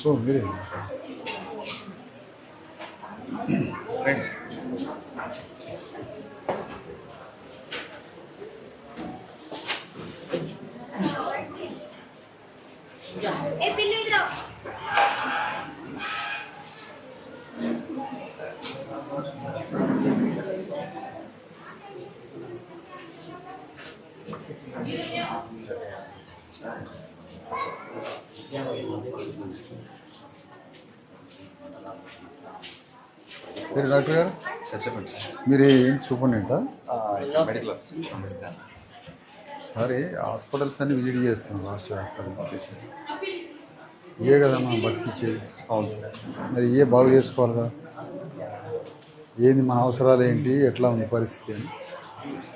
So మీరే మీరు doctor గారు చెప్పండి మీరు ఏంటి సూపరింటెండెంటా? మెడికల్ ఆఫీసర్ పంపిస్తాను. మరి హాస్పిటల్స్ అన్ని విజిట్ చేస్తున్నాం రాష్ట్ర వ్యాప్తంగా. ఇవే కదా మనం బతికిచ్చేది. అవును సార్. మరి ఇవే బాగు చేసుకోవాలి కదా. ఏంది మన అవసరాలు ఏంటి, ఎట్లా ఉంది పరిస్థితి అని.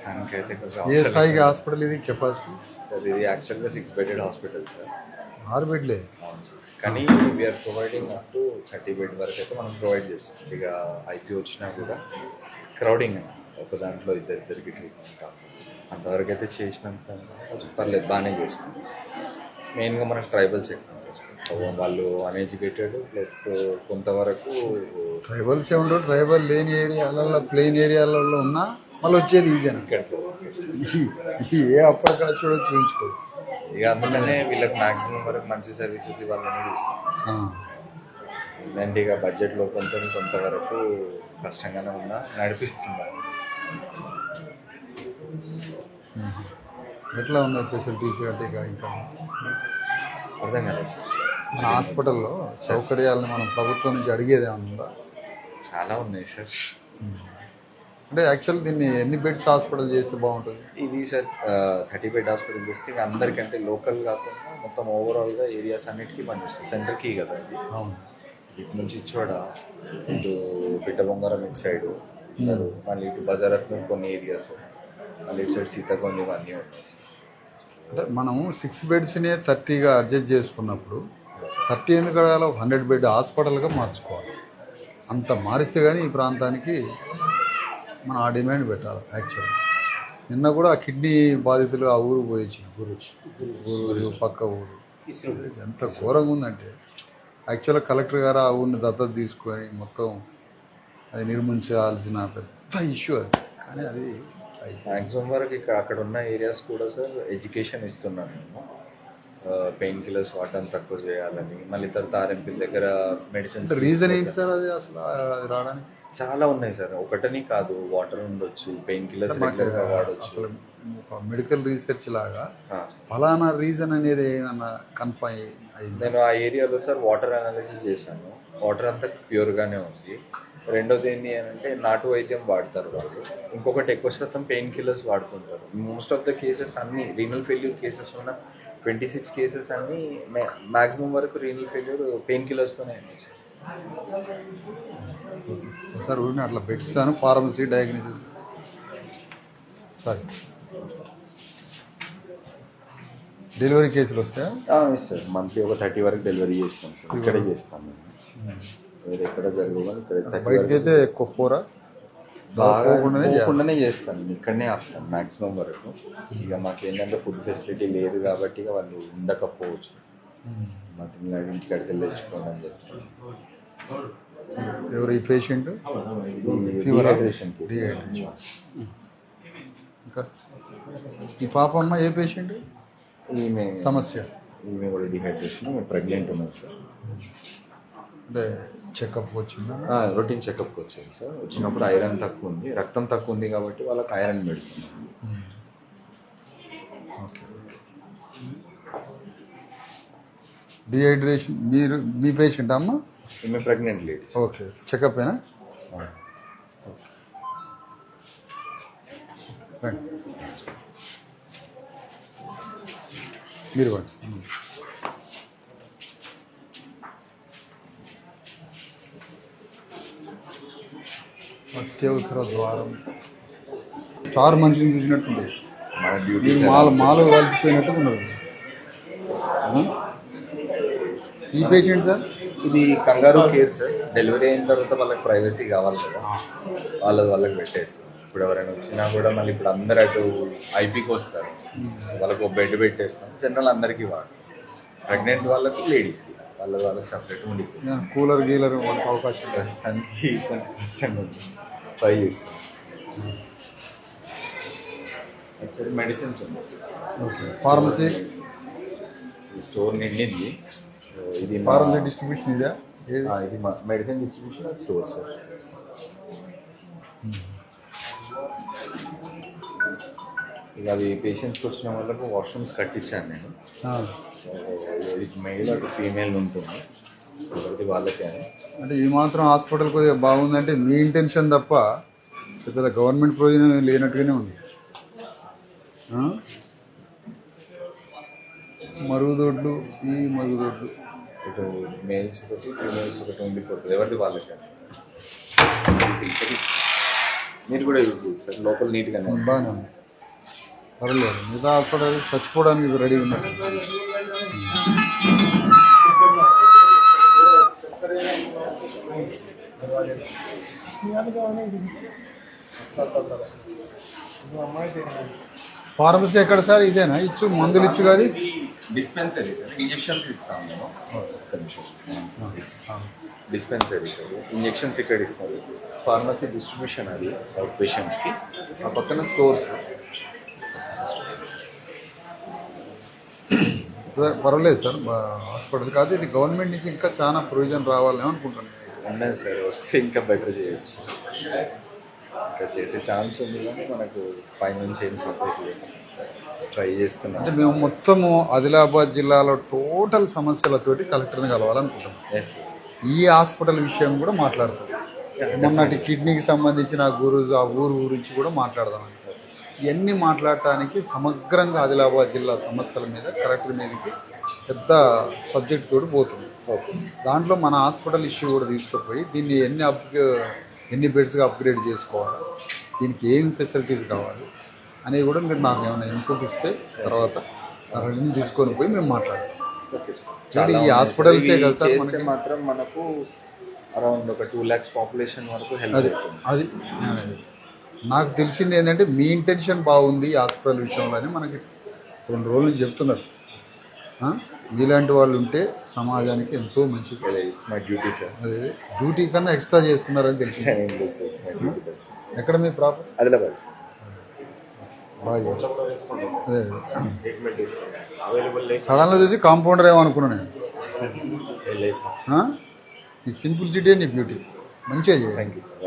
దానికైతే కొంచెం ఏ స్థాయికి హాస్పిటల్ ఇది కెపాసిటీ? సార్ ఇది యాక్చువల్గా 6 బెడెడ్ హాస్పిటల్ సార్. 6 బెడ్లే. అవును సార్. కానీ we are providing up to 30 bed వరకు అయితే మనం ప్రొవైడ్ చేస్తాం. ఇక ఐపీ వచ్చినా కూడా క్రౌడింగ్ ఒక దాంట్లో ఇద్దరికి ట్రీట్మెంట్ అంతవరకు అయితే చేసినంత కొంచెం పర్లేదు, బాగానే చేస్తాం. మెయిన్గా మనకు ట్రైబల్స్ ఎక్కువ వాళ్ళు అన్ఎడ్యుకేటెడ్ ప్లస్ కొంతవరకు ట్రైబల్స్ ఉండవు. ట్రైబల్ లేని ఏరియాలలో ప్లెయిన్ ఏరియాలలో ఉన్నా మళ్ళీ వచ్చేది ఈ జనం. ఏ అప్పటికక్కడ చూడొచ్చు చూపించుకో. ఇక అందుకనే వీళ్ళకి మ్యాక్సిమం వరకు మంచి సర్వీసెస్ ఇవ్వాలని చూస్తాం. అండ్ ఇక బడ్జెట్లో కొంతవరకు కష్టంగానే ఉన్నా నడిపిస్తున్నారు. ఎట్లా ఉన్నాయి ఫెసిలిటీస్ అంటే ఇంకా అర్థం కాలేదు సార్. మన హాస్పిటల్లో సౌకర్యాలను మనం ప్రభుత్వం నుంచి అడిగేది ఏమన్నా? చాలా ఉన్నాయి సార్. అంటే యాక్చువల్ దీన్ని ఎన్ని బెడ్స్ హాస్పిటల్ చేస్తే బాగుంటుంది? ఇది సార్ 30 బెడ్ హాస్పిటల్ చేస్తే ఇంకా అందరికంటే లోకల్ కాకుండా మొత్తం ఓవరాల్గా ఏరియాస్ అన్నిటికీ పనిచేస్తుంది. సెంటర్కి కదా ఇది. అవును. ఇటు నుంచి ఇచ్చోడ ఇటు పిట్ట బొంగారం ఇటు సైడు మళ్ళీ ఇటు బజారత్నం కొన్ని ఏరియాస్ మళ్ళీ ఇటు సైడ్ సీతాకొండ ఇవన్నీ ఉన్నాయి. అంటే మనము 6 బెడ్స్నే 30గా అడ్జస్ట్ చేసుకున్నప్పుడు 30 ఎందుకు అడగాలి? 100 బెడ్ హాస్పిటల్గా మార్చుకోవాలి. అంత మారిస్తే కానీ ఈ ప్రాంతానికి మనం ఆ డిమాండ్ పెట్టాలి. యాక్చువల్గా నిన్న కూడా కిడ్నీ బాధితులు ఆ ఊరు పోయొచ్చు. ఊరు పక్క ఊరు ఎంత ఘోరంగా ఉందంటే యాక్చువల్గా కలెక్టర్ గారు ఆ ఊరిని దత్తత తీసుకొని మొత్తం అది నిర్మించాల్సిన పెద్ద ఇష్యూ అది. కానీ అది మ్యాక్సిమం వరకు ఇక్కడ అక్కడ ఉన్న ఏరియాస్ కూడా సార్ ఎడ్యుకేషన్ ఇస్తున్నాను నేను. పెయిన్ కిల్లర్స్ వాడడం తక్కువ చేయాలని, మళ్ళీ తర్వాత ఆర్ఎంపీ దగ్గర మెడిసిన్స్. రీజన్ ఏంటి సార్ అది అసలు అది రావడానికి? చాలా ఉన్నాయి సార్, ఒకటని కాదు. వాటర్ ఉండొచ్చు, పెయిన్ కిల్లర్స్ రెగ్యులర్గా వాడచ్చు. అసలు మెడికల్ రీసెర్చ్ లాగా ఫలానా రీజన్ అనేది ఏమన్నా కన్ఫర్మ్ అయింది? నేను ఆ ఏరియాలో సార్ వాటర్ అనాలిసిస్ చేశాను. వాటర్ అంతా ప్యూర్గానే ఉంది. రెండోది ఏంటి అని అంటే నాటు వైద్యం వాడతారు వాళ్ళు. ఇంకొకటి ఎక్కువ శాతం పెయిన్ కిల్లర్స్ వాడుతుంటారు. మోస్ట్ ఆఫ్ ద కేసెస్ అన్ని రీనల్ ఫెయిల్యూర్ కేసెస్ ఉన్న 26 కేసెస్ అన్ని మ్యాక్సిమం వరకు రీనల్ ఫెయిల్యూర్ పెయిన్ కిల్లర్స్తోనే అయింది సార్. ఒకసారి ఊరిని అట్లా పెట్టిస్తాను. ఫార్మసీ డయాగ్నోసిస్ సారీ డెలివరీ కేసులు వస్తాయా? సార్ మంత్లీ ఒక 30 వరకు డెలివరీ చేస్తాం సార్. ఇక్కడే చేస్తాం మేము, వేరే ఎక్కడ జరగదు. ఇక్కడ బయటకి అయితే ఎక్కువ పోరా బాగానే చేస్తాను, ఇక్కడనే వస్తాం మ్యాక్సిమం వరకు. ఇక మాకు ఏంటంటే ఫుడ్ ఫెసిలిటీ లేదు కాబట్టి ఇక వాళ్ళు ఉండకపోవచ్చు. మాకు ఇంటికి అడిగి తెచ్చుకోండి అని చెప్తాను. ఎవరు ఈ పేషెంట్? ఇంకా ఈ పాప అమ్మ ఏ పేషెంట్? ఈమె సమస్య ఈమె కూడా డిహైడ్రేషన్, ప్రెగ్నెంట్ ఉన్నది సార్. అంటే చెకప్ వచ్చిందా? రొటీన్ చెకప్కి వచ్చింది సార్. వచ్చినప్పుడు ఐరన్ తక్కువ ఉంది, రక్తం తక్కువ ఉంది కాబట్టి వాళ్ళకి ఐరన్ పెడుతున్నాం. డిహైడ్రేషన్ మీరు మీ పేషెంట్ అమ్మ? ఈమె ప్రెగ్నెంట్ లేడీ. ఓకే, చెకప్ ఏనా? మీరు అత్యవసర ద్వారం స్టార్ మంత్రిని చూసినట్టుంది. మాలో కలిసిపోయినట్టు ఉన్నారు. ఈ పేషెంట్ సార్ ఇది కంగారు కేర్ సార్. డెలివరీ అయిన తర్వాత వాళ్ళకి ప్రైవసీ కావాలి కదా, వాళ్ళకి పెట్టేస్తాం. ఇప్పుడు ఎవరైనా వచ్చినా కూడా మళ్ళీ ఇప్పుడు అందరు అటు ఐపీకి వస్తారు, వాళ్ళకు ఒక బెడ్ పెట్టేస్తాం. జనరల్ అందరికీ వాడు, ప్రెగ్నెంట్ వాళ్ళకు, లేడీస్కి వాళ్ళకి సపరేట్ ఉండిపోయింది. కూలర్ గీలర్ వాళ్ళకి అవకాశం లేదు. ప్రస్తుతానికి కొంచెం కష్టంగా ఉంది, ట్రై చేస్తాం. ఒకసారి మెడిసిన్స్ ఉంది, ఓకే. ఫార్మసీ ఈ స్టోర్ నిండింది. ఇది ఫార్మసీ డిస్ట్రిబ్యూషన్ ఇదా? ఇది మెడిసిన్ డిస్ట్రిబ్యూషన్ స్టోర్ సార్. ఇక అది పేషెంట్స్కి వచ్చిన వాళ్ళకు వాష్రూమ్స్ కట్టించాను నేను. ఇది మెయిల్ అటు ఫీమేల్ ఉంటుంది, ఒకటి వాళ్ళకే. అంటే ఈ మాత్రం హాస్పిటల్ కొద్దిగా బాగుందంటే మీ ఇంటెన్షన్ తప్ప పెద్ద గవర్నమెంట్ ప్రయోజనం లేనట్టుగానే ఉంది. మరుగుదొడ్లు, ఈ మరుగుదొడ్లు ఇటు మేల్స్ ఒకటి, ఫీమేల్స్ ఒకటి ఉండిపోతుంది, ఎవరిది వాళ్ళకే. మీరు కూడా యూజ్ చేస్తారు, లోపల నీట్గానే ఉంది. బాగానే ఉంది, పర్లేదు. మిగతా హాస్పిటల్ చచ్చిపోవడానికి రెడీ ఉన్నట్టు. ఫార్మసీ ఎక్కడ సార్? ఇదేనా ఇచ్చు మందులు ఇచ్చు కాదు? డిస్పెన్సరీ సార్, ఇంజెక్షన్స్ ఇస్తాం మేము. డిస్పెన్సరీ సార్, ఇంజెక్షన్స్ ఇక్కడ ఇస్తారు. ఫార్మసీ డిస్ట్రిబ్యూషన్ అది అవుట్ పేషెంట్స్కి. ఆ పక్కన స్టోర్స్. పర్వాలేదు సార్ హాస్పిటల్ కాదు, ఇది గవర్నమెంట్ నుంచి ఇంకా చాలా ప్రొవిజన్ రావాలని అనుకుంటున్నాను. ఉన్నాయి సార్, వస్తే ఇంకా బెటర్ చేయొచ్చు. ఇంకా చేసే ఛాన్స్ ఉంది కానీ మనకు పైనుంచి ఏం సపోర్ట్ లేదు. ట్రై చేస్తున్నాం. అంటే మేము మొత్తము ఆదిలాబాద్ జిల్లాలో టోటల్ సమస్యలతోటి కలెక్టర్ని కలవాలనుకుంటున్నాం. ఎస్ సార్, ఈ హాస్పిటల్ విషయం కూడా మాట్లాడతాం. మొన్నటి కిడ్నీకి సంబంధించిన ఆ ఊరు గురించి కూడా మాట్లాడదాం. ఇవన్నీ మాట్లాడటానికి సమగ్రంగా ఆదిలాబాద్ జిల్లా సమస్యల మీద కలెక్టర్ మీదకి పెద్ద సబ్జెక్ట్ తోటి పోతుంది. దాంట్లో మన హాస్పిటల్ ఇష్యూ కూడా తీసుకుపోయి దీన్ని ఎన్ని బెడ్స్గా అప్గ్రేడ్ చేసుకోవాలి, దీనికి ఏం ఫెసిలిటీస్ కావాలి అనేవి కూడా మీరు నాకు ఏమైనా ఇన్పుట్ ఇస్తే తర్వాత రెండు తీసుకొని పోయి మేము మాట్లాడతాం. ఈ హాస్పిటల్సే కదా సార్ మనకి మాత్రం మనకు అరౌండ్ ఒక 2 lakhs పాపులేషన్ వరకు హెల్ప్ అవుతుంది. అది నాకు తెలిసింది ఏంటంటే మీ ఇంటెన్షన్ బాగుంది ఈ హాస్పిటల్ విషయంలో అని మనకి 2 రోజుల నుంచి చెప్తున్నారు. ఇలాంటి వాళ్ళు ఉంటే సమాజానికి ఎంతో మంచిది. It's my duty sir. అదే డ్యూటీ కన్నా ఎక్స్ట్రా చేస్తున్నారని తెలిసింది. ఎక్కడ మీ ప్రాపర్? ఆదిలాబాద్ సార్. బాగా అదే సడన్గా చూసి కాంపౌండర్ ఏమనుకున్నాను నేను. ఈ సింప్లిసిటీ నీ బ్యూటీ మంచిగా చేయాలి. Thank you sir.